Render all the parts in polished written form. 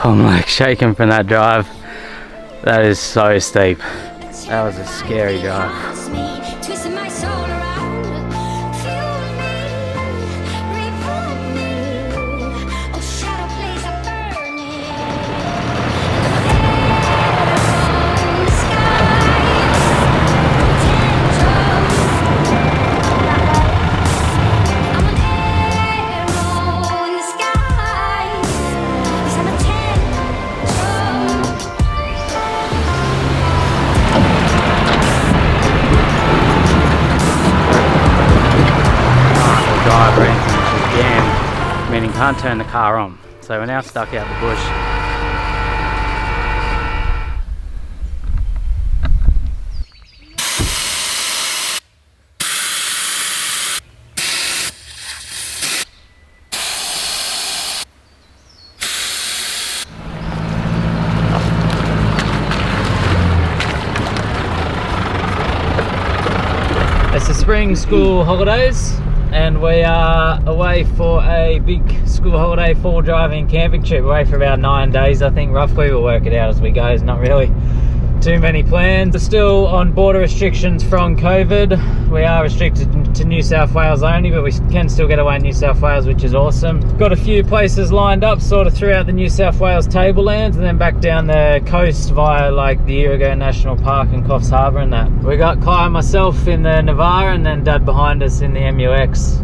I'm like shaking from that drive. That is so steep. That was a scary drive. Meaning can't turn the car on. So we're now stuck out the bush. It's the spring school holidays, and we are away for a big school holiday fall driving camping trip, away for about 9 days I think roughly. We'll work it out as we go. It's not really too many plans. We're still on border restrictions from COVID. We are restricted to New South Wales only, but we can still get away in New South Wales, which is awesome. Got a few places lined up sort of throughout the New South Wales tablelands, and then back down the coast via like the Irigo National Park and Coffs Harbour and that. We got Kai and myself in the Navara, and then Dad behind us in the MUX.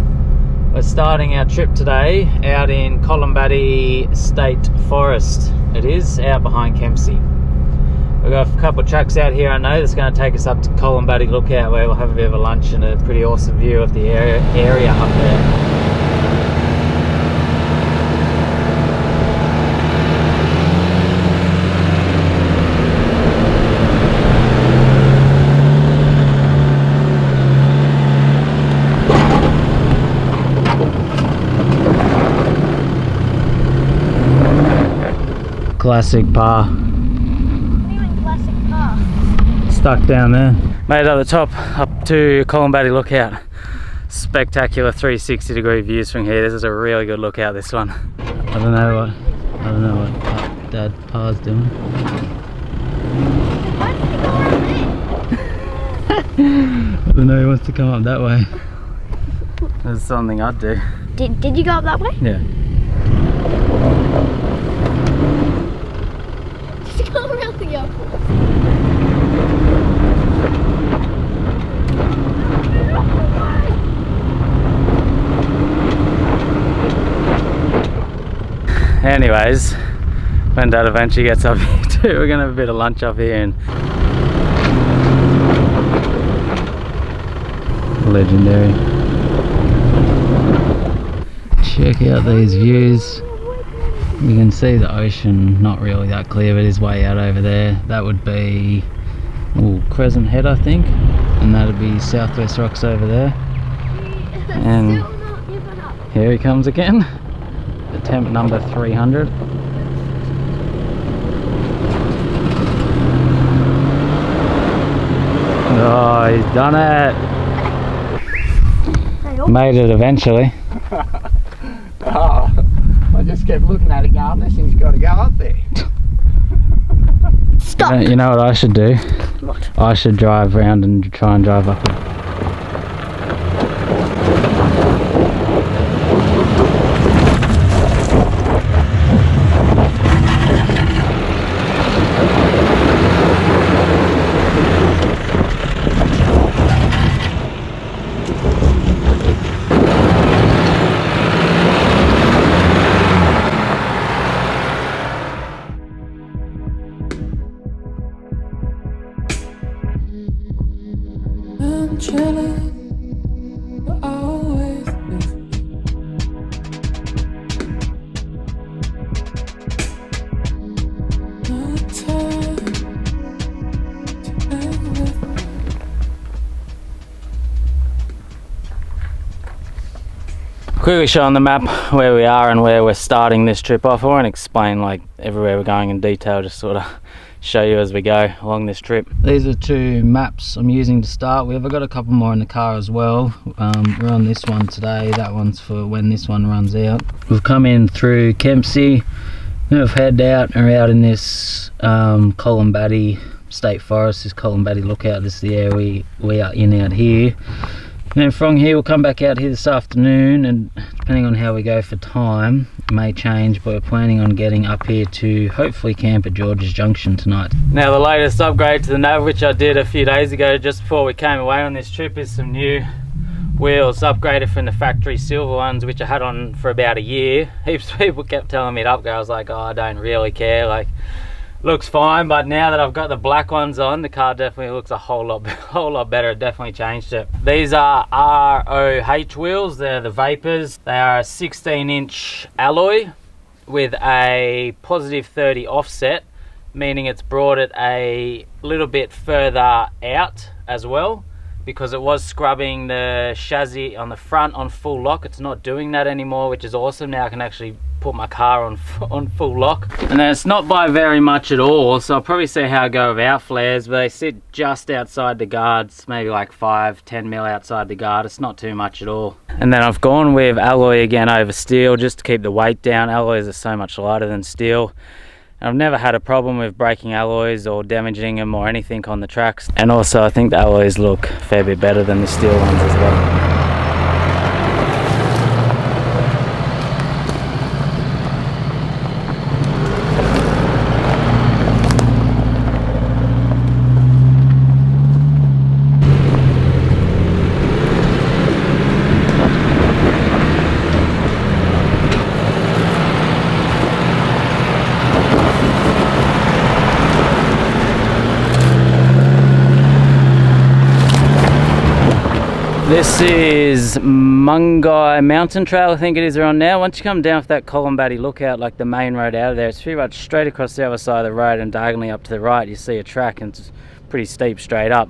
We're starting our trip today out in Columbadi State Forest. It is out behind Kempsey. We've got a couple of tracks out here I know that's going to take us up to Columbadi Lookout, where we'll have a bit of a lunch and a pretty awesome view of the area up there. Classic par. What do you mean classic par? Stuck down there. Made it up the top, up to Columbadi Lookout. Spectacular 360 degree views from here. This is a really good lookout, this one. I don't know what Dad Par's doing. I don't know, he wants to come up that way. That's something I'd do. Did you go up that way? Yeah. Just go around the airport. Anyways, when Dad eventually gets up here too, we're gonna have a bit of lunch up here. And legendary. Check out these views. You can see the ocean, not really that clear, but it is way out over there. That would be Crescent Head, I think, and that'd be Southwest Rocks over there. And here he comes again. Attempt number 300. Oh, he's done it. Made it eventually. Oh, I just kept looking at it going, this thing's got to go up there. Stop. You know what I should do? What? I should drive around and try and drive up it. Quickly show on the map where we are and where we're starting this trip off. I won't explain like everywhere we're going in detail, just sort of show you as we go along this trip. These are two maps I'm using to start with. I've got a couple more in the car as well. We're on this one today. That one's for when this one runs out. We've come in through Kempsey, We've headed out and we're out in this Columbadi State Forest, this Columbadi lookout. This is the area we are in out here. And then from here we'll come back out here this afternoon, and depending on how we go for time, it may change, but we're planning on getting up here to hopefully camp at George's Junction tonight. Now the latest upgrade to the Nav, which I did a few days ago just before we came away on this trip, is some new wheels, upgraded from the factory silver ones, which I had on for about a year. Heaps of people kept telling me to upgrade. I was like, oh, I don't really care, like, looks fine. But now that I've got the black ones on, the car definitely looks a whole lot better. It definitely changed it. These are ROH wheels. They're the Vapors. They are a 16-inch alloy with a positive 30 offset, meaning it's brought it a little bit further out as well, because it was scrubbing the chassis on the front on full lock. It's not doing that anymore, which is awesome. Now I can actually put my car on full lock. And then it's not by very much at all, so I'll probably see how I go without flares, but they sit just outside the guards, maybe like 5-10 mil outside the guard. It's not too much at all. And then I've gone with alloy again over steel, just to keep the weight down. Alloys are so much lighter than steel. I've never had a problem with breaking alloys or damaging them or anything on the tracks. And also I think the alloys look a fair bit better than the steel ones as well. This is Mungo mountain trail, I think it is, around now. Once you come down for that Columbadi lookout, like the main road out of there, it's pretty much straight across the other side of the road, and diagonally up to the right you see a track, and it's pretty steep straight up.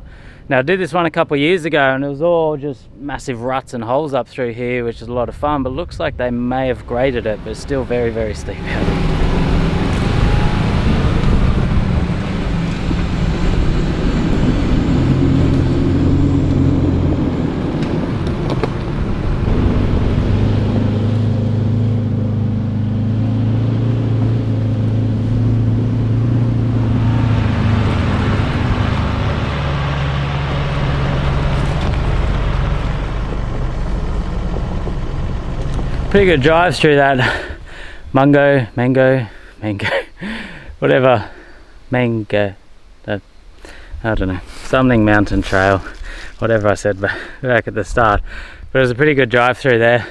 Now I did this one a couple of years ago and it was all just massive ruts and holes up through here, which is a lot of fun, but looks like they may have graded it, but it's still very, very steep out here. Pretty good drives through that mango, whatever, mango, I don't know, something mountain trail, whatever I said back at the start. But it was a pretty good drive through there.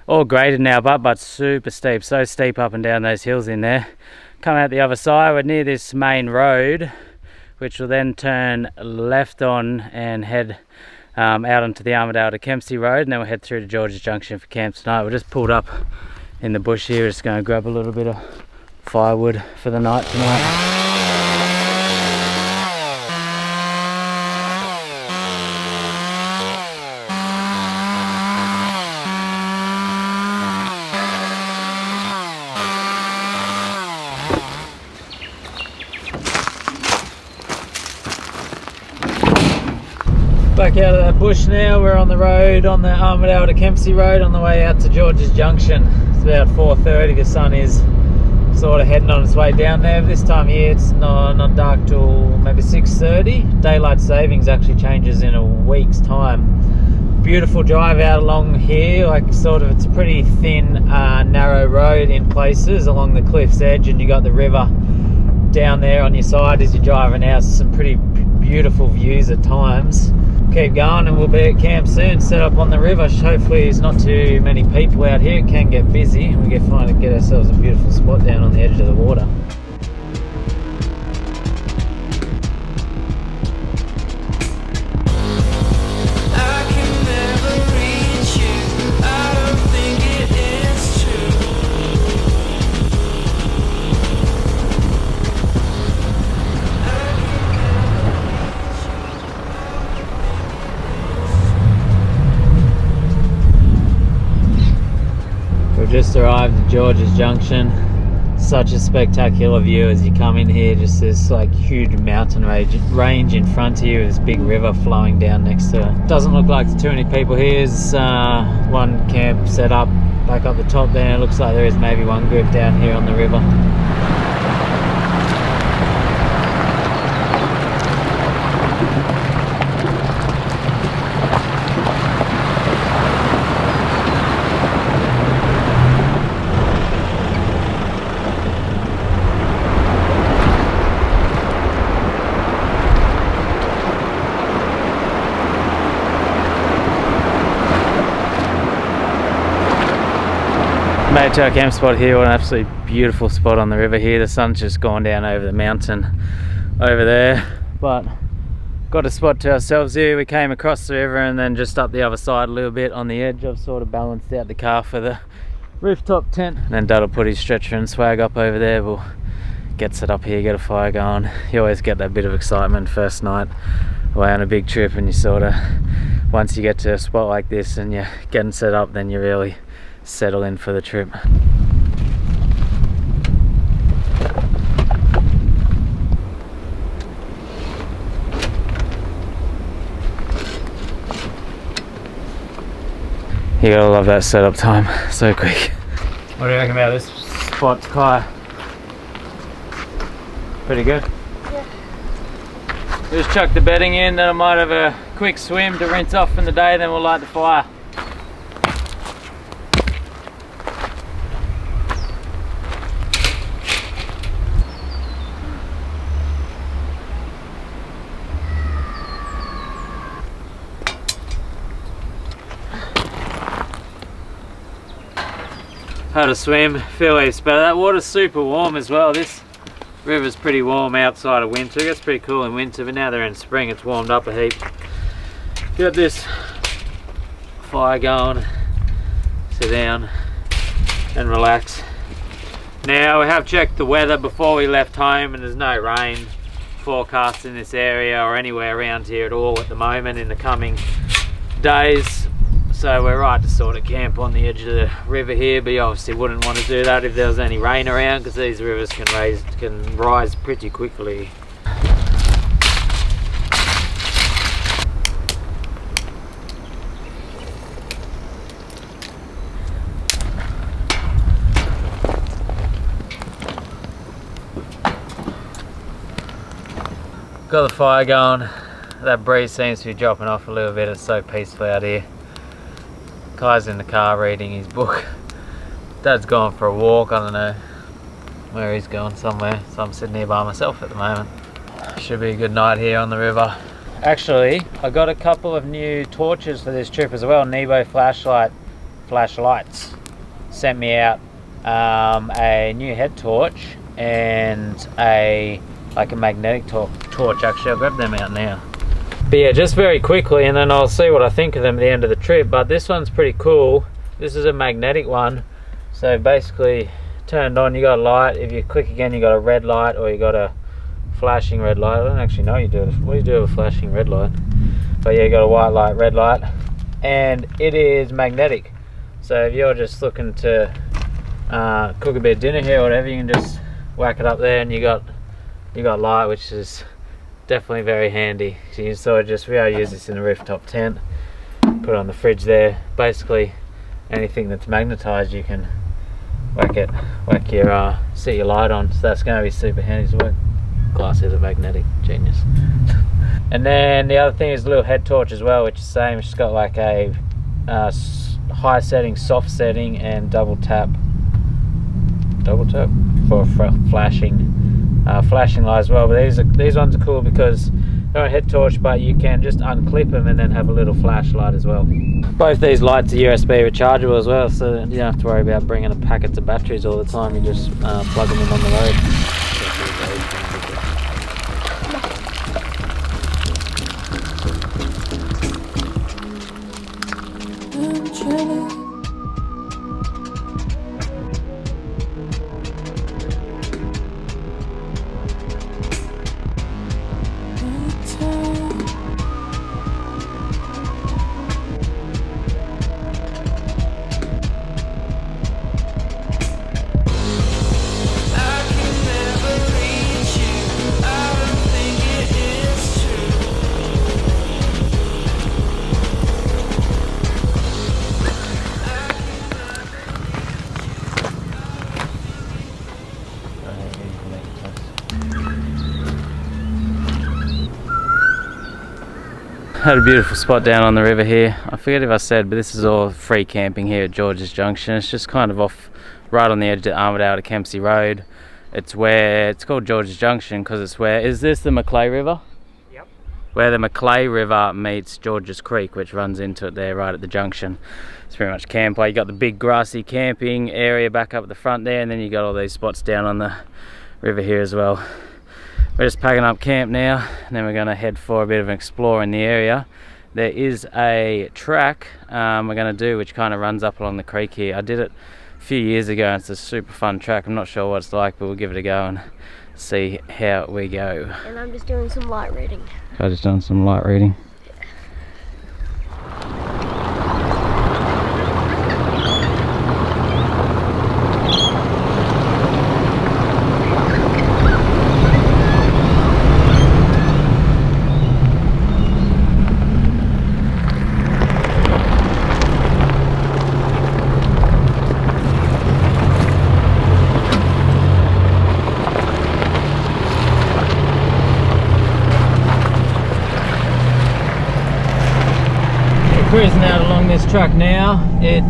All graded now, but super steep, so steep up and down those hills in there. Come out the other side, we're near this main road, which will then turn left on and head out onto the Armadale to Kempsey Road, and then we'll head through to George's Junction for camp tonight. We're just pulled up in the bush here, just going to grab a little bit of firewood for the night tonight. Back out of that bush now, we're on the road, on the Armadale to Kempsey Road, on the way out to George's Junction. It's about 4:30, the sun is sort of heading on its way down there. This time of year it's not dark till maybe 6:30. Daylight savings actually changes in a week's time. Beautiful drive out along here, like sort of, it's a pretty thin, narrow road in places along the cliff's edge, and you got the river down there on your side as you're driving out. Some pretty beautiful views at times. Keep going and we'll be at camp soon, set up on the river. Hopefully there's not too many people out here. It can get busy and we can finally get ourselves a beautiful spot down on the edge of the water. Just arrived at George's Junction. Such a spectacular view as you come in here. Just this like huge mountain range in front of you, this big river flowing down next to it. Doesn't look like there's too many people here. There's one camp set up back up the top there. It looks like there is maybe one group down here on the river. Made it to our camp spot here. What an absolutely beautiful spot on the river here. The sun's just gone down over the mountain over there, but got a spot to ourselves here. We came across the river and then just up the other side a little bit on the edge. I've sort of balanced out the car for the rooftop tent, and then Dad'll put his stretcher and swag up over there. We'll get set up here, get a fire going. You always get that bit of excitement first night away on a big trip, and you sort of, once you get to a spot like this and you're getting set up, then you really settle in for the trip. You gotta love that setup time, so quick. What do you reckon about this spot, Kai? Pretty good? Yeah. Just chuck the bedding in, then I might have a quick swim to rinse off from the day, then we'll light the fire. Had a swim, feel heaps better. That water's super warm as well. This river's pretty warm outside of winter. It gets pretty cool in winter, but now they're in spring, it's warmed up a heap. Got this fire going, sit down and relax. Now we have checked the weather before we left home, and there's no rain forecast in this area or anywhere around here at all at the moment in the coming days. So we're right to sort of camp on the edge of the river here, but you obviously wouldn't want to do that if there was any rain around, because these rivers can rise pretty quickly. Got the fire going. That breeze seems to be dropping off a little bit. It's so peaceful out here. Kai's in the car reading his book. Dad's gone for a walk. I don't know where he's going, somewhere. So I'm sitting here by myself at the moment. Should be a good night here on the river. Actually, I got a couple of new torches for this trip as well. Nebo flashlights sent me out a new head torch and a magnetic torch. Actually, I'll grab them out now. But yeah, just very quickly, and then I'll see what I think of them at the end of the trip. But this one's pretty cool. This is a magnetic one. So basically, turned on, you got a light. If you click again, you got a red light, or you got a flashing red light. I don't actually know you do it. What do you do with a flashing red light? But yeah, you got a white light, red light, and it is magnetic. So if you're just looking to cook a bit of dinner here or whatever, you can just whack it up there, and you got light, which is definitely very handy. So you can sort of just, we use this in a rooftop tent, put it on the fridge there. Basically anything that's magnetized, you can set your light on. So that's going to be super handy. So glass is a magnetic, genius. And then the other thing is a little head torch as well, which is the same. It's just got like a high setting, soft setting, and double tap for flashing light as well. But these ones are cool because they're a head torch, but you can just unclip them and then have a little flashlight as well. Both these lights are USB rechargeable as well, so you don't have to worry about bringing a packets of batteries all the time. You just plug them in on the road. Had a beautiful spot down on the river here. I forget if I said, but this is all free camping here at George's Junction. It's just kind of off, right on the edge of Armidale to Kempsey Road. It's called George's Junction because it's where, is this the Macleay River? Yep. Where the Macleay River meets George's Creek, which runs into it there right at the junction. it's pretty much campway. You got the big grassy camping area back up at the front there, and then you got all these spots down on the river here as well. We're just packing up camp now, and then we're going to head for a bit of an explore in the area. There is a track we're going to do which kind of runs up along the creek here. I did it a few years ago and it's a super fun track. I'm not sure what it's like, but we'll give it a go and see how we go. And I'm just doing some light reading. I just done some light reading. Cruising out along this track now. It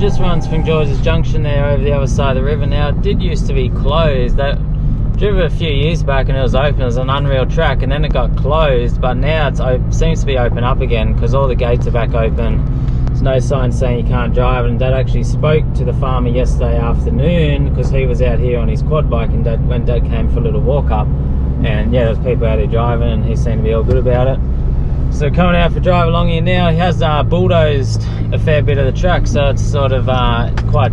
just runs from George's Junction there over the other side of the river. Now it did used to be closed. That drove it a few years back and it was open. It was an unreal track, and then it got closed, but now it seems to be open up again because all the gates are back open. There's no sign saying you can't drive, and Dad actually spoke to the farmer yesterday afternoon because he was out here on his quad bike, and when Dad came for a little walk up, and yeah, there's people out here driving and he seemed to be all good about it. So coming out for a drive along here now, he has bulldozed a fair bit of the track, so it's sort of quite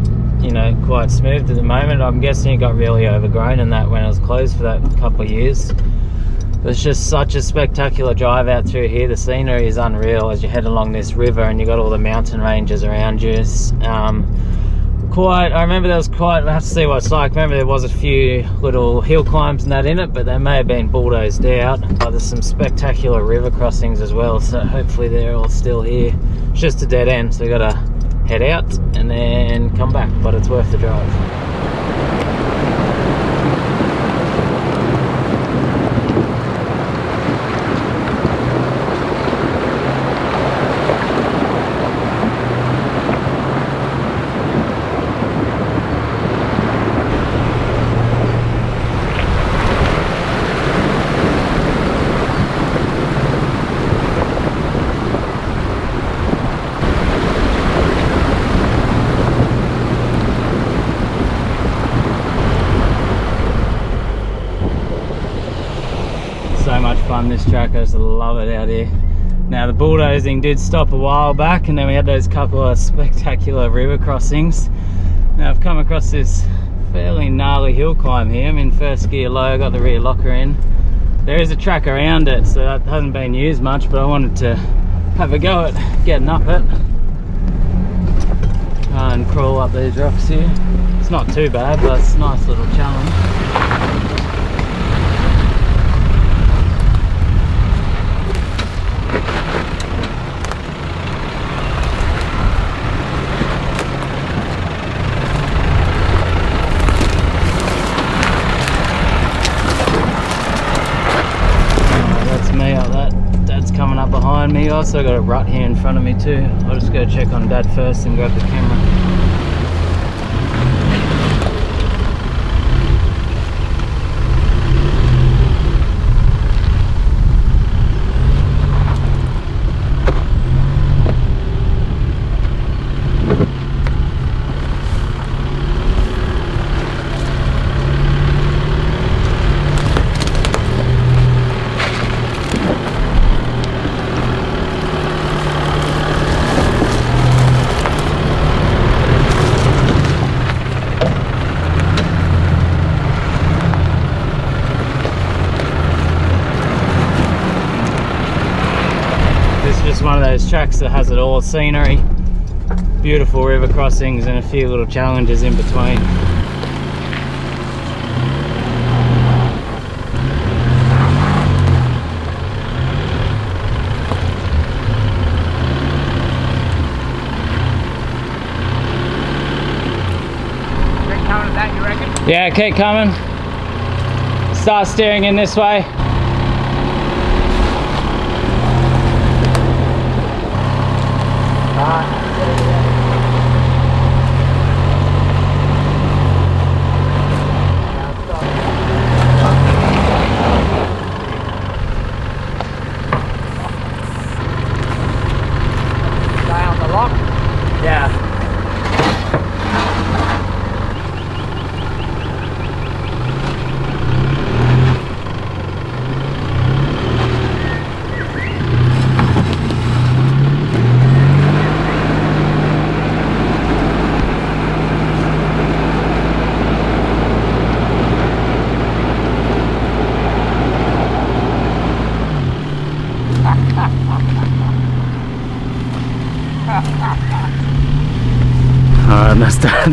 smooth at the moment. I'm guessing it got really overgrown and that when it was closed for that couple of years. But it's just such a spectacular drive out through here. The scenery is unreal as you head along this river, and you got all the mountain ranges around you. I remember there was I have to see what it's like. Remember there was a few little hill climbs and that in it, but they may have been bulldozed out. But there's some spectacular river crossings as well, so hopefully they're all still here. It's just a dead end, so we gotta head out and then come back, but it's worth the drive. So much fun, this track. I just love it out here. Now the bulldozing did stop a while back, and then we had those couple of spectacular river crossings. Now I've come across this fairly gnarly hill climb here. I'm in first gear low, I got the rear locker in. There is a track around it, so that hasn't been used much, but I wanted to have a go at getting up it. And crawl up these rocks here. It's not too bad, but it's a nice little challenge. Coming up behind me. Also got a rut here in front of me too. I'll just go check on Dad first and grab the camera. One of those tracks that has it all: scenery, beautiful river crossings, and a few little challenges in between. Keep coming at that, you reckon? Yeah, keep coming. Start steering in this way. Yeah.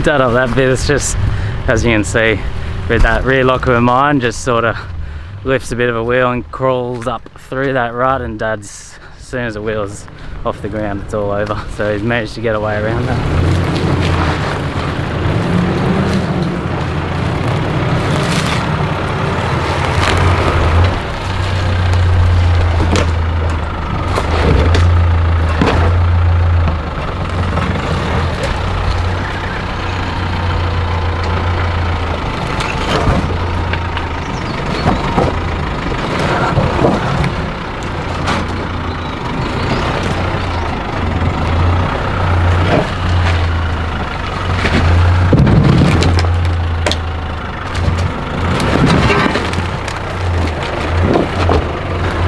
done up that bit. It's just, as you can see, with that rear locker of mine, just sort of lifts a bit of a wheel and crawls up through that rut, and Dad's, as soon as the wheel's off the ground, it's all over. So he's managed to get away around that.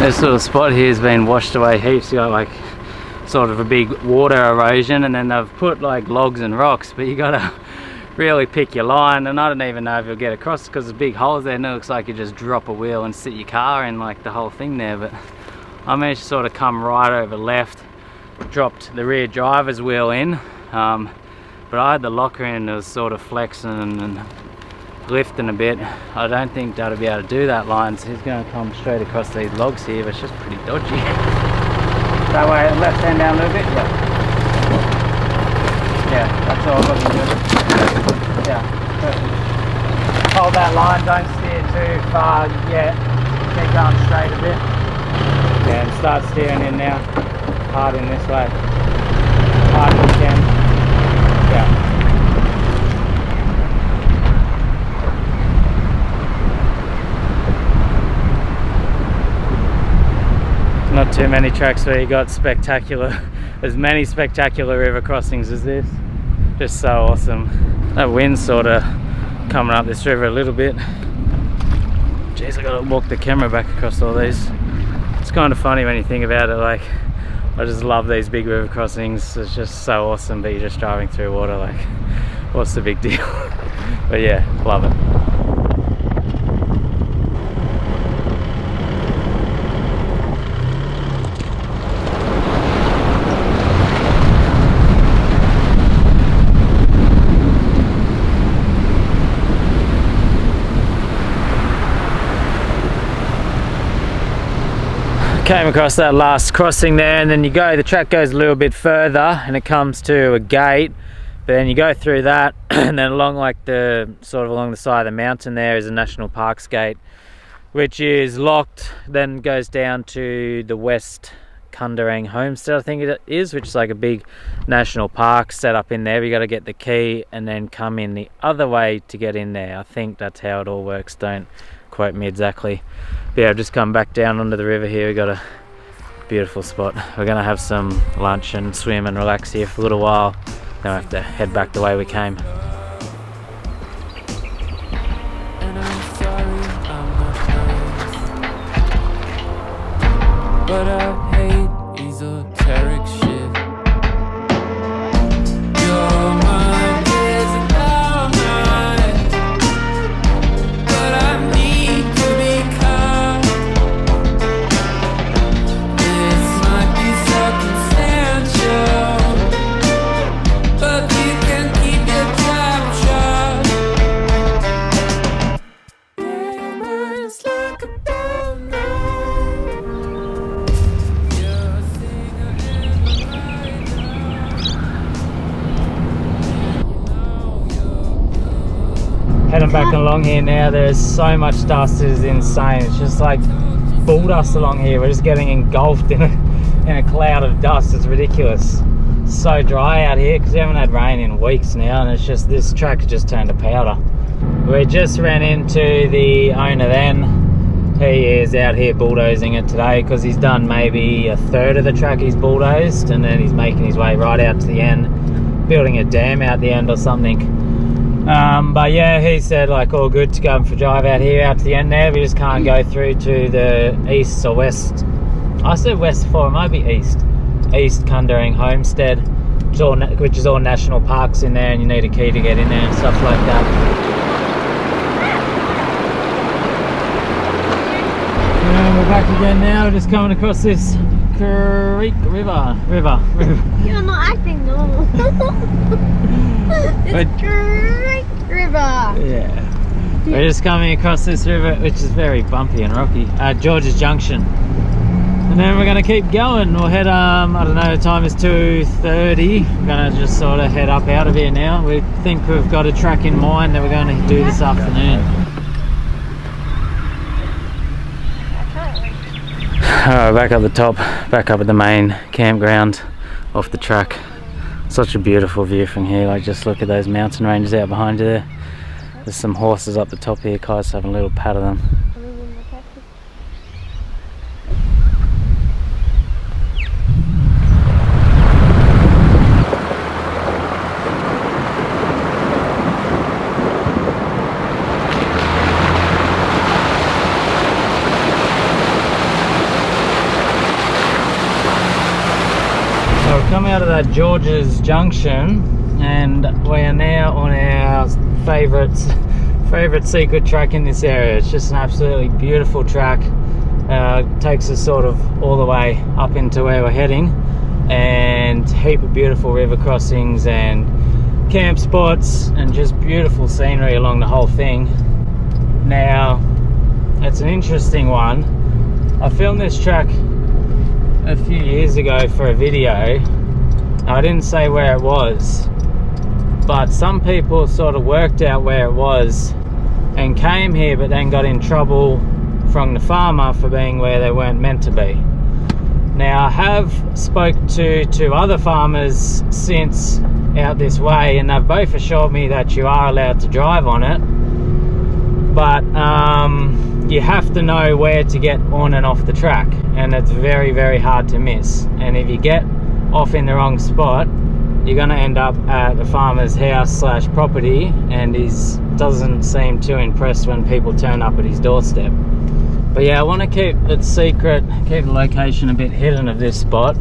This little spot here has been washed away heaps. You got like sort of a big water erosion, and then they've put like logs and rocks, but you gotta really pick your line, and I don't even know if you'll get across because there's big holes there, and it looks like you just drop a wheel and sit your car in like the whole thing there. But I managed to sort of come right over left, dropped the rear driver's wheel in, but I had the locker in, it was sort of flexing and lifting a bit. I don't think Dad'll be able to do that line, so he's going to come straight across these logs here, but it's just pretty dodgy. That way, left hand down a little bit, yeah, that's all looking good. Yeah, perfect. Hold that line, don't steer too far yet, keep going straight a bit, yeah, and start steering in now, hard in this way, hard as you can, yeah. Not too many tracks where you got as many spectacular river crossings as this. Just so awesome. That wind's sort of coming up this river a little bit. Jeez, I gotta walk the camera back across all these. It's kind of funny when you think about it, like, I just love these big river crossings. It's just so awesome, but you're just driving through water, like, what's the big deal? But yeah, love it. Came across that last crossing there, and then the track goes a little bit further and it comes to a gate, but then you go through that and then along the side of the mountain there is a national parks gate, which is locked, then goes down to the West Kundarang homestead, I think it is, which is like a big national park set up in there. You got to get the key and then come in the other way to get in there. I think that's how it all works, don't quote me exactly. But yeah, I've just come back down onto the river here. We got a beautiful spot. We're gonna have some lunch and swim and relax here for a little while, then we have to head back the way we came. And I'm sorry I'm not nice, but I hate esoteric shit. Your mind is a cloud night, but I need to be calm. This might be circumstantial, but you can keep your trap shut. Your mind's like a bell now. You're a singer and a writer. Heading back along here now, there's so much dust, it is insane. It's just like bull dust along here. We're just getting engulfed in a cloud of dust. It's ridiculous. So dry out here because we haven't had rain in weeks now, and it's just, this track has just turned to powder. We just ran into the owner then. He is out here bulldozing it today because he's done maybe a third of the track he's bulldozed, and then he's making his way right out to the end, building a dam out the end or something. But yeah, he said like all good to go for a drive out here out to the end there. We just can't go through to the east or west. I said west before, it might be east. East Kundarang homestead, which is all national parks in there, and you need a key to get in there and stuff like that. And we're back again now, just coming across this Creek River. You're not acting normal. It's Creek River. Yeah. We're just coming across this river, which is very bumpy and rocky. George's Junction. And then we're going to keep going. We'll head, I don't know, the time is 2:30. We're going to just sort of head up out of here now. We think we've got a track in mind that we're going to do this afternoon. Alright, back up the top, back up at the main campground off the track. Such a beautiful view from here. Like, just look at those mountain ranges out behind you there. There's some horses up the top here. Kai's having a little pat of them. Come out of that George's Junction, and we are now on our favourite secret track in this area. It's just an absolutely beautiful track. Takes us sort of all the way up into where we're heading, and heap of beautiful river crossings and camp spots and just beautiful scenery along the whole thing. Now, it's an interesting one. I filmed this track a few years ago for a video. I didn't say where it was, but some people sort of worked out where it was and came here, but then got in trouble from the farmer for being where they weren't meant to be. Now, I have spoke to two other farmers since out this way, and they've both assured me that you are allowed to drive on it, but you have to know where to get on and off the track, and it's very, very hard to miss. And if you get off in the wrong spot, you're going to end up at the farmer's house / property, and he doesn't seem too impressed when people turn up at his doorstep. But yeah, I want to keep it secret, keep the location a bit hidden of this spot,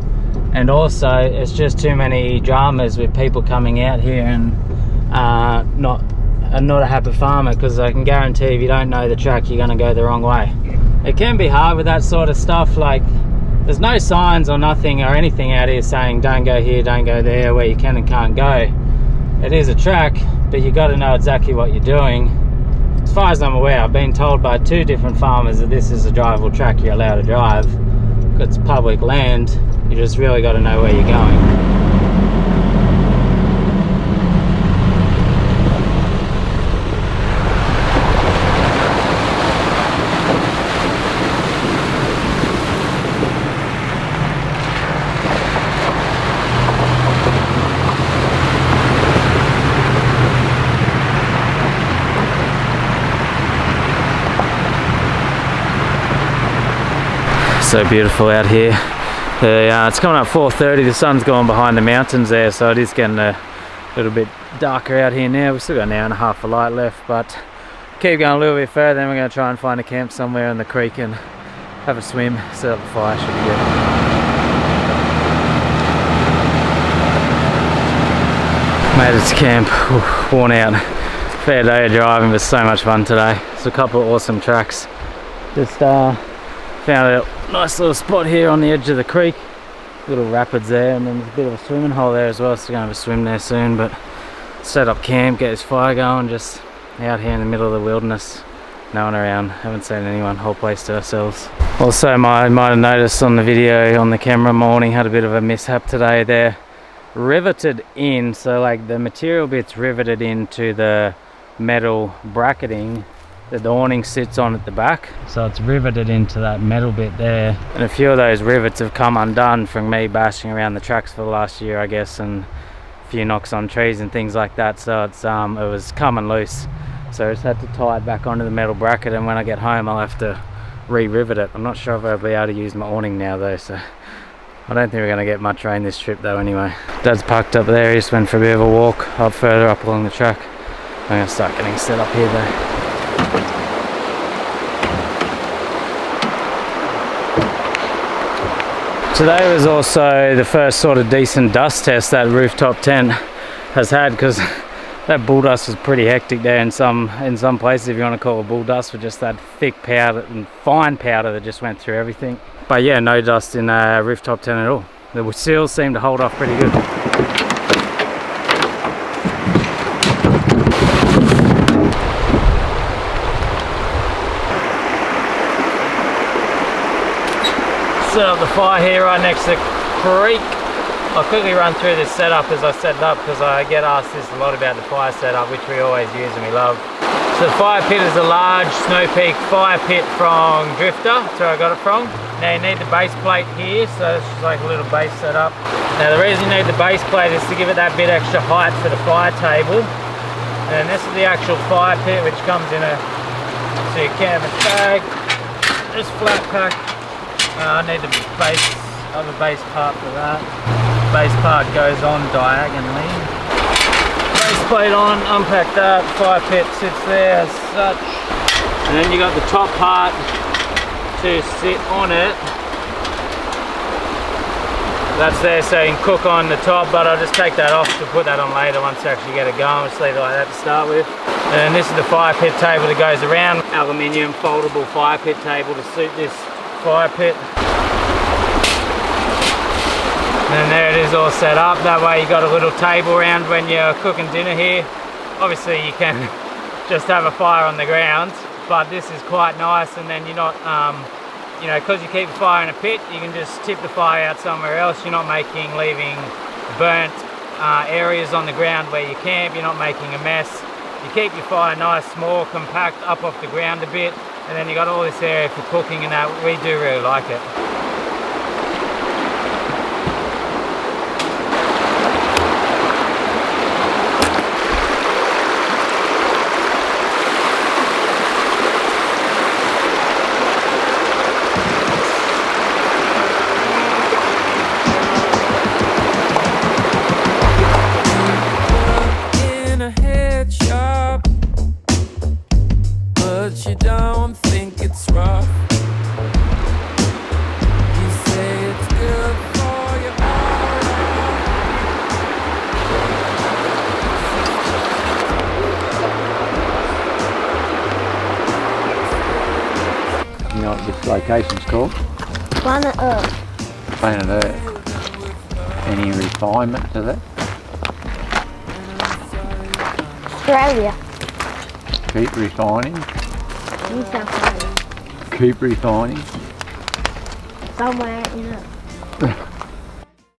and also it's just too many dramas with people coming out here and not a happy farmer, because I can guarantee if you don't know the track, you're going to go the wrong way. It can be hard with that sort of stuff. Like, there's no signs or nothing or anything out here saying don't go here, don't go there, where you can and can't go. It is a track, but you got to know exactly what you're doing. As far as I'm aware, I've been told by 2 different farmers that this is a drivable track you're allowed to drive. It's public land, you just really got to know where you're going. So beautiful out here. It's coming up 4:30. The sun's gone behind the mountains there, so it is getting a little bit darker out here now. We've still got an hour and a half of light left, but keep going a little bit further. Then we're going to try and find a camp somewhere in the creek and have a swim, set up a fire. Should be good. Made it to camp, worn out. Fair day of driving, but so much fun today. It's a couple of awesome tracks. Just found a nice little spot here on the edge of the creek, little rapids there, and then there's a bit of a swimming hole there as well, so we're going to have a swim there soon. But set up camp, get this fire going, just out here in the middle of the wilderness, no one around, haven't seen anyone, whole place to ourselves. Also, might have noticed on the video on the camera morning, had a bit of a mishap today. They're riveted in, so like the material bit's riveted into the metal bracketing that the awning sits on at the back, so it's riveted into that metal bit there, and a few of those rivets have come undone from me bashing around the tracks for the last year, I guess, and a few knocks on trees and things like that. So it's it was coming loose, so I just had to tie it back onto the metal bracket, and when I get home I'll have to re-rivet it. I'm not sure if I'll be able to use my awning now though, so I don't think we're going to get much rain this trip though anyway. Dad's parked up there, he just went for a bit of a walk up further up along the track. I'm going to start getting set up here though. Today was also the first sort of decent dust test that rooftop tent has had, because That bull dust was pretty hectic there in some places, if you want to call it bull dust, with just that thick powder and fine powder that just went through everything. But yeah, no dust in rooftop tent at all. The seals seem to hold off pretty good. Set up the fire here right next to the creek. I'll quickly run through this setup as I set it up, because I get asked this a lot about the fire setup, which we always use and we love. So the fire pit is a large Snow Peak fire pit from Drifter, that's where I got it from. Now you need the base plate here, so it's just like a little base setup. Now the reason you need the base plate is to give it that bit extra height for the fire table. And this is the actual fire pit, which comes in a canvas bag, just flat pack. I need the other base part for that. Base part goes on diagonally. Base plate on, unpack that, fire pit sits there as such. And then you got the top part to sit on it. That's there so you can cook on the top, but I'll just take that off to put that on later once you actually get it going. Just leave it like that to start with. And this is the fire pit table that goes around. Aluminium foldable fire pit table to suit this fire pit. And there it is all set up. That way you got a little table around when you're cooking dinner here. Obviously you can just have a fire on the ground, but this is quite nice, and then you're not, you know, because you keep the fire in a pit, you can just tip the fire out somewhere else. You're not leaving burnt areas on the ground where you camp. You're not making a mess. You keep your fire nice, small, compact, up off the ground a bit, and then you got all this area for cooking, and that we do really like it. You know what this location's called? Planet Earth. Planet Earth. Any refinement to that? Australia. Keep refining. New South Wales. Keep refining. Somewhere in it.